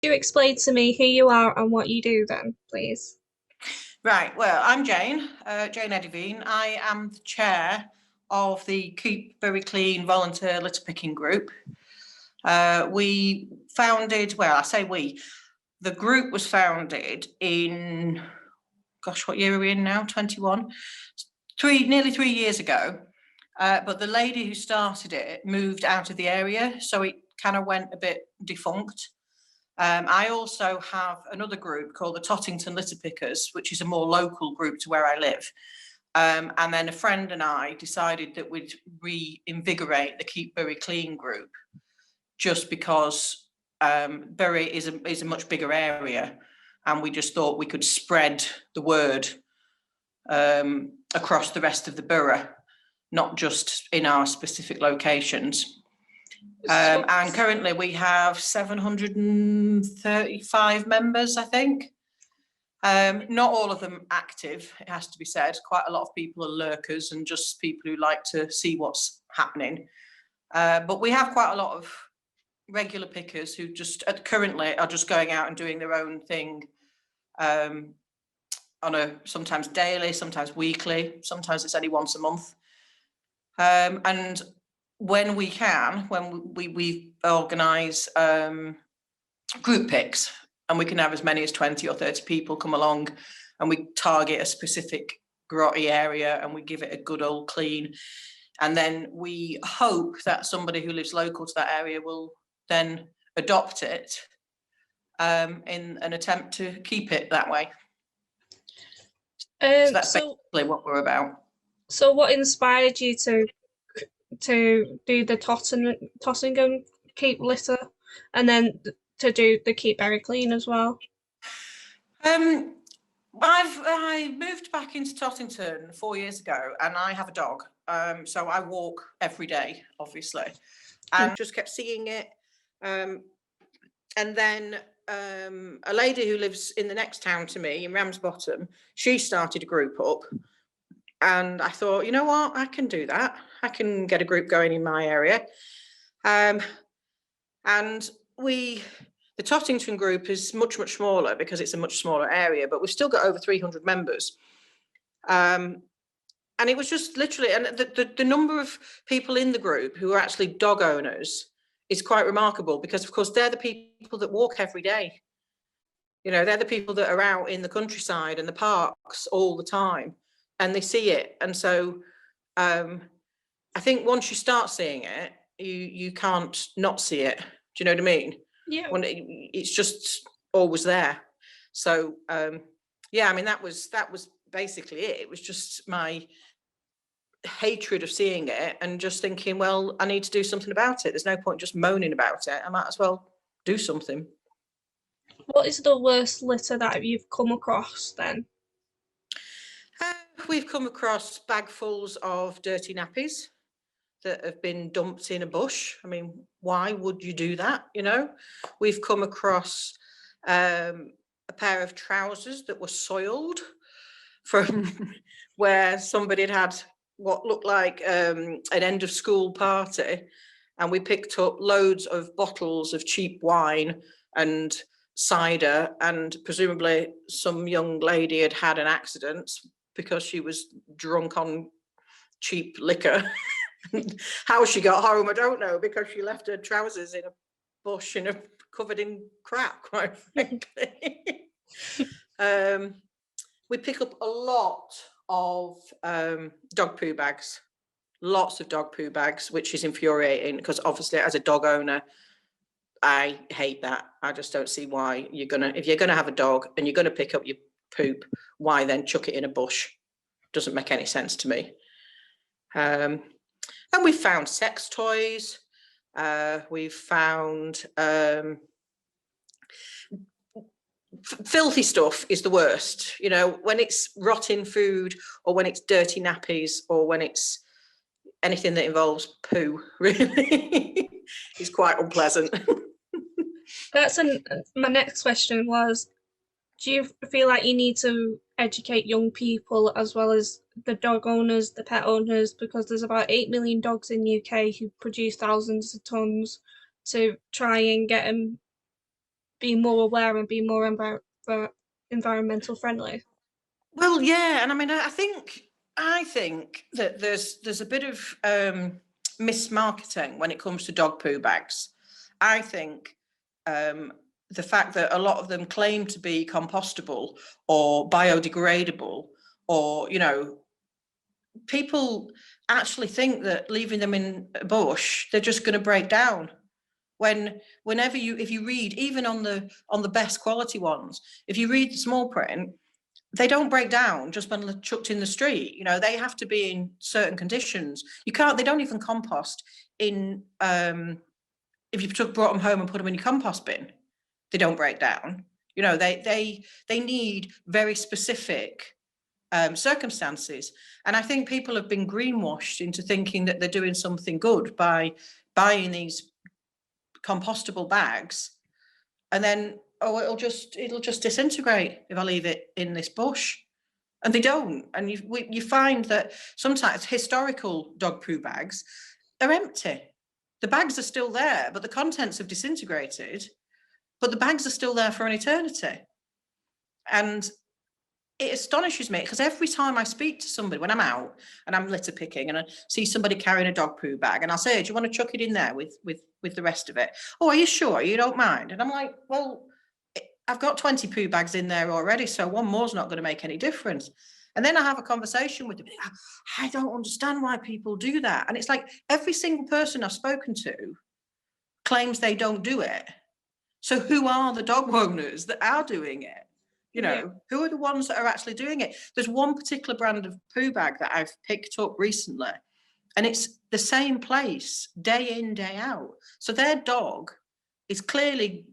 You explain to me who you are and what you do then, please? Right, well, I'm Jane, Jane Edyvean. I am the chair of the Keep Very Clean volunteer litter picking group. We founded, well, I say we, the group was founded in, gosh, what year are we in now? 21? Nearly 3 years ago. But the lady who started it moved out of the area, so it kind of went a bit defunct. I also have another group called the Tottington Litter Pickers, which is a more local group to where I live. And then a friend and I decided that we'd reinvigorate the Keep Bury Clean group, just because Bury is a much bigger area, and we just thought we could spread the word across the rest of the borough, not just in our specific locations. And currently we have 735 members, I think. Not all of them active, it has to be said. Quite a lot of people are lurkers and just people who like to see what's happening. But we have quite a lot of regular pickers who just currently are just going out and doing their own thing on a sometimes daily, sometimes weekly, sometimes it's only once a month. And when we can, when we organise group picks, and we can have as many as 20 or 30 people come along, and we target a specific grotty area and we give it a good old clean. And then we hope that somebody who lives local to that area will then adopt it in an attempt to keep it that way. So that's basically what we're about. So what inspired you to do the Tottingham Keep Litter, and then to do the Keep Very Clean as well? I moved back into Tottington 4 years ago, and I have a dog. So I walk every day, obviously, and just kept seeing it. And then a lady who lives in the next town to me in Ramsbottom, she started a group up. And I thought, you know what, I can do that. I can get a group going in my area. And the Tottington group is much, much smaller because it's a much smaller area, but we've still got over 300 members. And it was just literally, and the number of people in the group who are actually dog owners is quite remarkable, because of course they're the people that walk every day. You know, they're the people that are out in the countryside and the parks all the time, and they see it. And so I think once you start seeing it, you can't not see it. Do you know what I mean? Yeah. When it's just always there. So yeah, I mean, that was basically it. It was just my hatred of seeing it and just thinking, well, I need to do something about it. There's no point just moaning about it. I might as well do something. What is the worst litter that you've come across then? We've come across bagfuls of dirty nappies that have been dumped in a bush. I mean, why would you do that? You know, we've come across a pair of trousers that were soiled from where somebody had what looked like an end of school party, and we picked up loads of bottles of cheap wine and cider, and presumably some young lady had had an accident because she was drunk on cheap liquor. How she got home, I don't know, because she left her trousers in a bush covered in crap, quite frankly. We pick up a lot of dog poo bags, lots of dog poo bags, which is infuriating because obviously as a dog owner, I hate that. I just don't see why if you're gonna have a dog and you're gonna pick up your poop, why then chuck it in a bush? Doesn't make any sense to me. And we found sex toys. We've found filthy stuff is the worst. You know, when it's rotting food, or when it's dirty nappies, or when it's anything that involves poo, really, is quite unpleasant. My next question was, do you feel like you need to educate young people as well as the dog owners, the pet owners, because there's about 8 million dogs in the UK who produce thousands of tons, to try and get them be more aware and be more environmental friendly. Well, yeah, and I mean, I think that there's a bit of mismarketing when it comes to dog poo bags. I think the fact that a lot of them claim to be compostable or biodegradable, or people actually think that leaving them in a bush, they're just going to break down. If you read, even on the best quality ones, if you read the small print, they don't break down just when they're chucked in the street. They have to be in certain conditions. They don't even compost in, if you brought them home and put them in your compost bin, they don't break down. They need very specific circumstances. And I think people have been greenwashed into thinking that they're doing something good by buying these compostable bags, and then it'll just disintegrate if I leave it in this bush. And they don't. And you find that sometimes historical dog poo bags are empty. The bags are still there, but the contents have disintegrated, but the bags are still there for an eternity. And it astonishes me, because every time I speak to somebody, when I'm out and I'm litter picking and I see somebody carrying a dog poo bag, and I'll say, do you want to chuck it in there with the rest of it? Oh, are you sure? You don't mind? And I'm like, well, I've got 20 poo bags in there already, so one more's not going to make any difference. And then I have a conversation with them. I don't understand why people do that. And it's like every single person I've spoken to claims they don't do it. So who are the dog owners that are doing it? Who are the ones that are actually doing it? There's one particular brand of poo bag that I've picked up recently, and it's the same place day in, day out. So their dog is clearly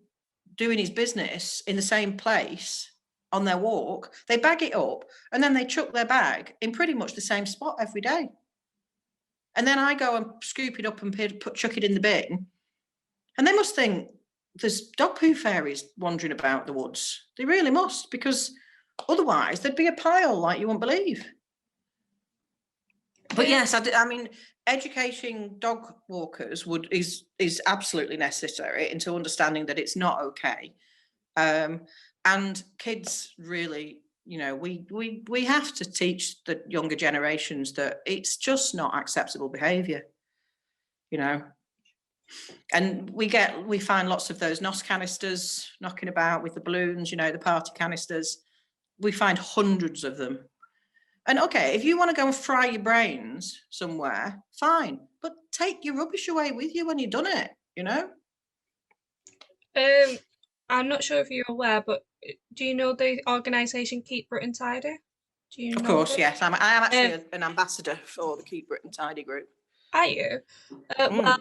doing his business in the same place on their walk. They bag it up and then they chuck their bag in pretty much the same spot every day. And then I go and scoop it up and chuck it in the bin. And they must think there's dog poo fairies wandering about the woods. They really must, because otherwise there'd be a pile like you wouldn't believe. But yes, I mean, educating dog walkers is absolutely necessary into understanding that it's not okay. And kids really, we have to teach the younger generations that it's just not acceptable behaviour, And we find lots of those NOS canisters knocking about with the balloons, the party canisters. We find hundreds of them. And okay, if you want to go and fry your brains somewhere, fine. But take your rubbish away with you when you've done it, I'm not sure if you're aware, but do you know the organisation Keep Britain Tidy? Do you Of know course, it? yes. I am actually an ambassador for the Keep Britain Tidy group. Are you? Well,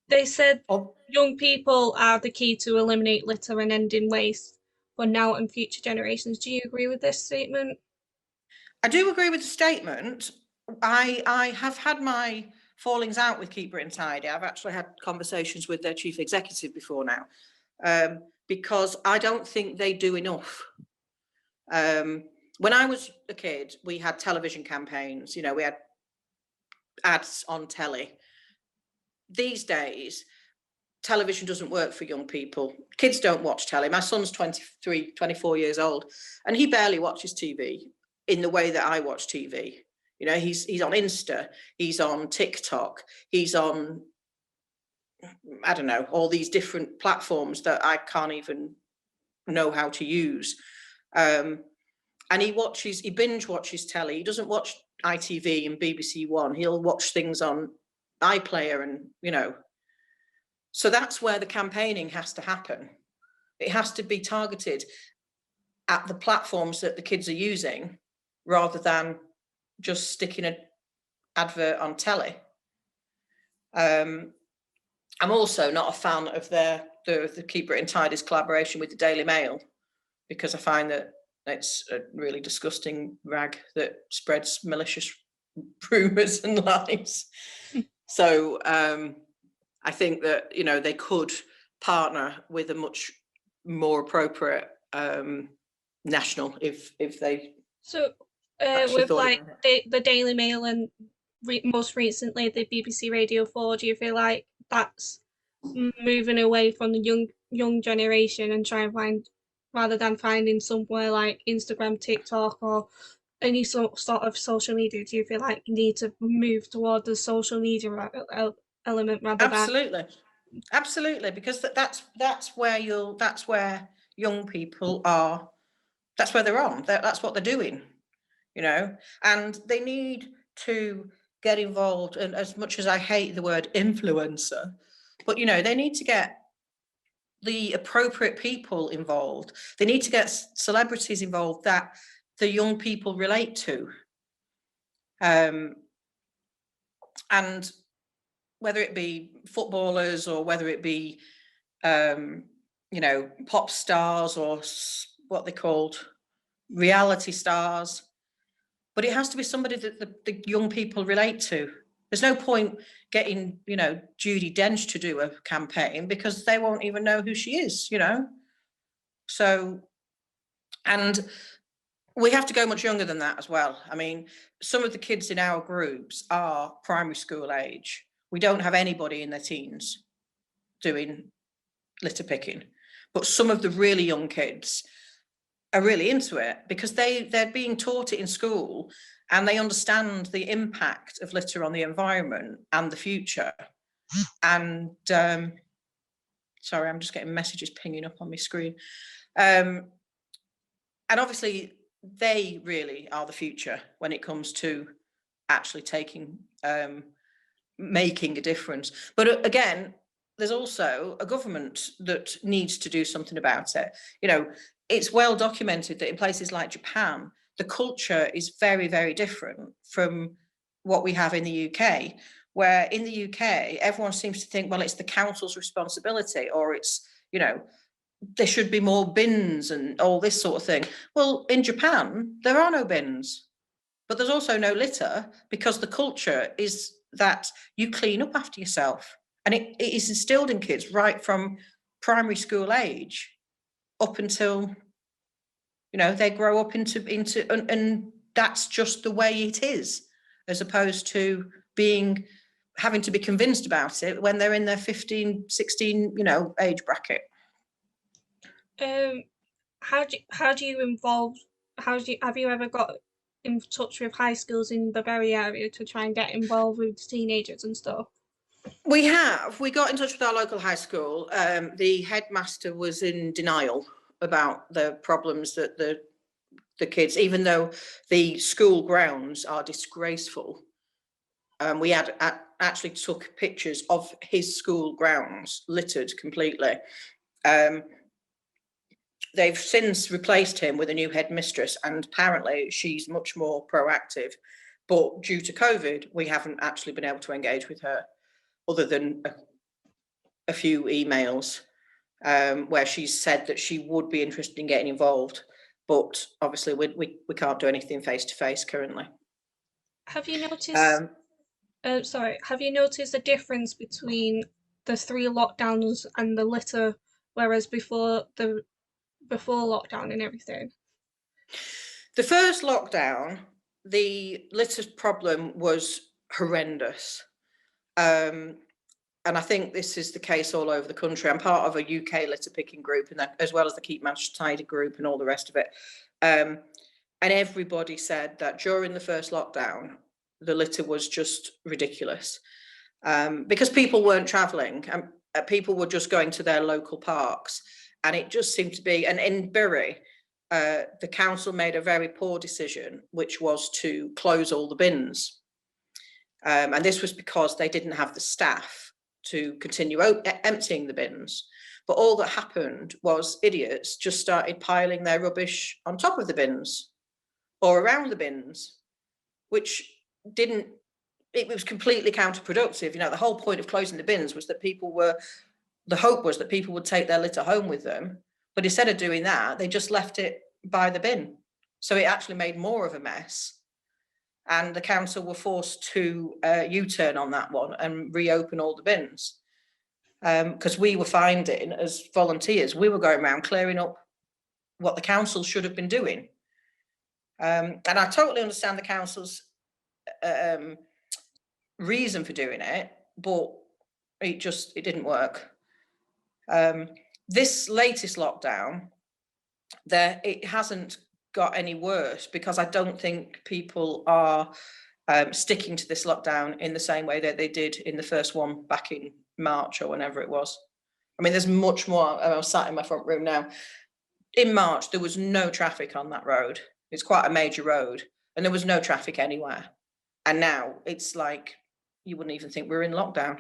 they said young people are the key to eliminate litter and ending waste for now and future generations. Do you agree with this statement? I do agree with the statement. I have had my fallings out with Keep Britain Tidy. I've actually had conversations with their chief executive before now, because I don't think they do enough. When I was a kid, we had television campaigns, we had ads on telly. These days, television doesn't work for young people. Kids don't watch telly. My son's 23, 24 years old, and he barely watches TV in the way that I watch TV. He's on Insta, he's on TikTok, he's on, I don't know, all these different platforms that I can't even know how to use. And he binge watches telly. He doesn't watch ITV and BBC One. He'll watch things on iPlayer and, so that's where the campaigning has to happen. It has to be targeted at the platforms that the kids are using, rather than just sticking an advert on telly. I'm also not a fan of the Keep Britain Tidy's collaboration with the Daily Mail, because I find that it's a really disgusting rag that spreads malicious rumours and lies. So I think that, they could partner with a much more appropriate national if they. So with like the Daily Mail and most recently the BBC Radio 4, do you feel like that's moving away from the young generation and try and find, rather than finding somewhere like Instagram, TikTok, or any sort of social media? Do you feel like you need to move toward the social media element rather than? Absolutely, because that's where young people are. That's where they're on. That's what they're doing, and they need to get involved. And as much as I hate the word influencer, but they need to get the appropriate people involved. They need to get celebrities involved that the young people relate to. And whether it be footballers or whether it be, pop stars or what they're called, reality stars, but it has to be somebody that the young people relate to. There's no point getting, Judi Dench to do a campaign because they won't even know who she is, So, and we have to go much younger than that as well. I mean, some of the kids in our groups are primary school age. We don't have anybody in their teens doing litter picking, but some of the really young kids are really into it because they're being taught it in school and they understand the impact of litter on the environment and the future. And sorry, I'm just getting messages pinging up on my screen. And obviously they really are the future when it comes to actually making a difference. But again, there's also a government that needs to do something about it. It's well documented that in places like Japan, the culture is very, very different from what we have in the UK, where in the UK, everyone seems to think, well, it's the council's responsibility, or it's, there should be more bins and all this sort of thing. Well, in Japan, there are no bins, but there's also no litter because the culture is that you clean up after yourself. And it is instilled in kids right from primary school age up until, they grow up into and that's just the way it is, as opposed to having to be convinced about it when they're in their 15, 16, age bracket. How do you involve? Have you ever got in touch with high schools in the Bury area to try and get involved with teenagers and stuff? We got in touch with our local high school. The headmaster was in denial about the problems that the kids, even though the school grounds are disgraceful. We had actually took pictures of his school grounds littered completely. They've since replaced him with a new headmistress, and apparently she's much more proactive. But due to COVID, we haven't actually been able to engage with her, other than a few emails where she's said that she would be interested in getting involved. But obviously, we can't do anything face to face currently. Have you noticed? Have you noticed a difference between the 3 lockdowns and the litter, whereas before lockdown and everything? The first lockdown, the litter problem was horrendous. And I think this is the case all over the country. I'm part of a UK litter picking group, and as well as the Keep Manchester Tidy group and all the rest of it. And everybody said that during the first lockdown, the litter was just ridiculous because people weren't travelling and people were just going to their local parks. And it just seemed to be, and in Bury, the council made a very poor decision, which was to close all the bins. And this was because they didn't have the staff to continue emptying the bins. But all that happened was idiots just started piling their rubbish on top of the bins or around the bins, which it was completely counterproductive. The whole point of closing the bins was that the hope was that people would take their litter home with them. But instead of doing that, they just left it by the bin. So it actually made more of a mess. And the council were forced to U-turn on that one and reopen all the bins. Because we were finding, as volunteers, we were going around clearing up what the council should have been doing. And I totally understand the council's reason for doing it, but it didn't work. This latest lockdown, it hasn't got any worse, because I don't think people are sticking to this lockdown in the same way that they did in the first one back in March or whenever it was. I mean, there's much more. I was sat in my front room now. In March, there was no traffic on that road. It's quite a major road, and there was no traffic anywhere. And now it's like you wouldn't even think we're in lockdown.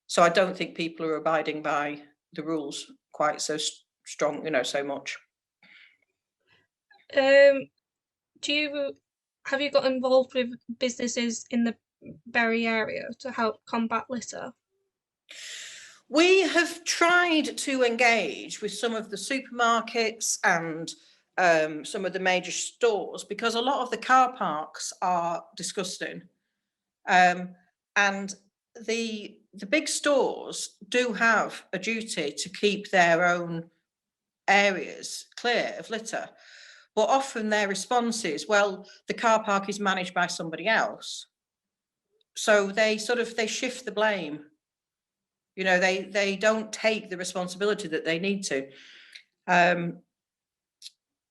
So I don't think people are abiding by the rules quite so strong, so much. Have you got involved with businesses in the Bury area to help combat litter? We have tried to engage with some of the supermarkets and some of the major stores, because a lot of the car parks are disgusting. And the big stores do have a duty to keep their own areas clear of litter. But often their response is, well, the car park is managed by somebody else. So they shift the blame. They don't take the responsibility that they need to.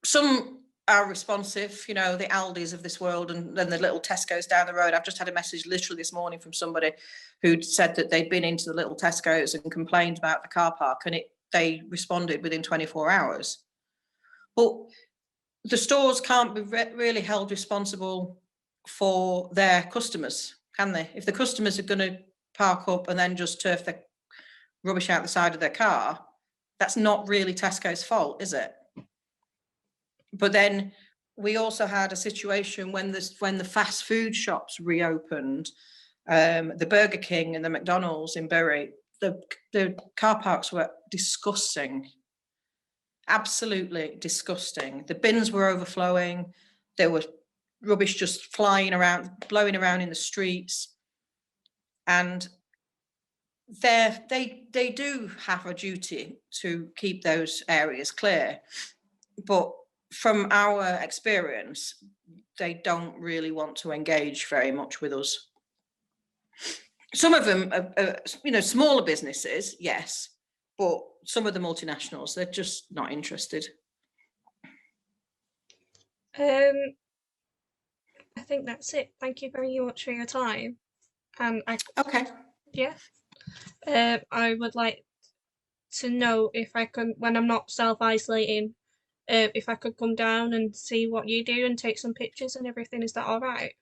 Some are responsive, the Aldis of this world, and then the little Tesco's down the road. I've just had a message literally this morning from somebody who'd said that they'd been into the little Tesco's and complained about the car park, and they responded within 24 hours. But the stores can't be really held responsible for their customers, can they? If the customers are going to park up and then just turf their rubbish out the side of their car, that's not really Tesco's fault, is it? But then we also had a situation when the fast food shops reopened, the Burger King and the McDonald's in Bury, the car parks were disgusting. Absolutely disgusting. The bins were overflowing. There was rubbish just flying around, blowing around in the streets. And they do have a duty to keep those areas clear. But from our experience, they don't really want to engage very much with us. Some of them are smaller businesses, yes, but some of the multinationals, they're just not interested. I think that's it. Thank you very much for your time. Okay. Yeah. I would like to know if I can, when I'm not self-isolating, if I could come down and see what you do and take some pictures and everything. Is that all right?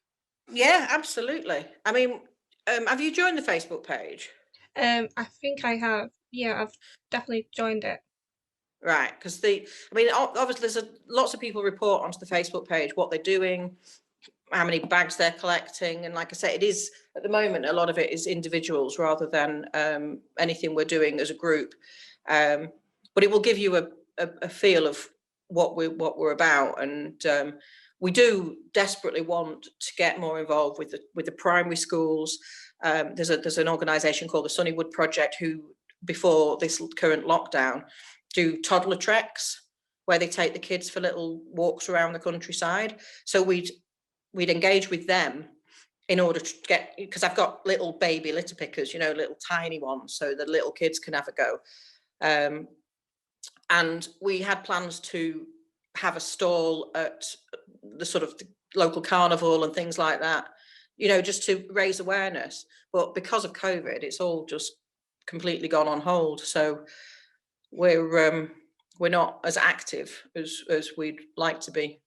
Yeah, absolutely. I mean, have you joined the Facebook page? I think I have. Yeah, I've definitely joined it. Right, because obviously there's lots of people report onto the Facebook page what they're doing, how many bags they're collecting, and like I say, it is at the moment a lot of it is individuals rather than anything we're doing as a group. But it will give you a feel of what we're about, and we do desperately want to get more involved with the primary schools. There's an organisation called the Sunnywood Project who, before this current lockdown, do toddler treks where they take the kids for little walks around the countryside. So we'd engage with them in order to get, because I've got little baby litter pickers, little tiny ones, so the little kids can have a go. And we had plans to have a stall at the sort of the local carnival and things like that, just to raise awareness. But because of COVID, it's all just completely gone on hold. So we're not as active as we'd like to be.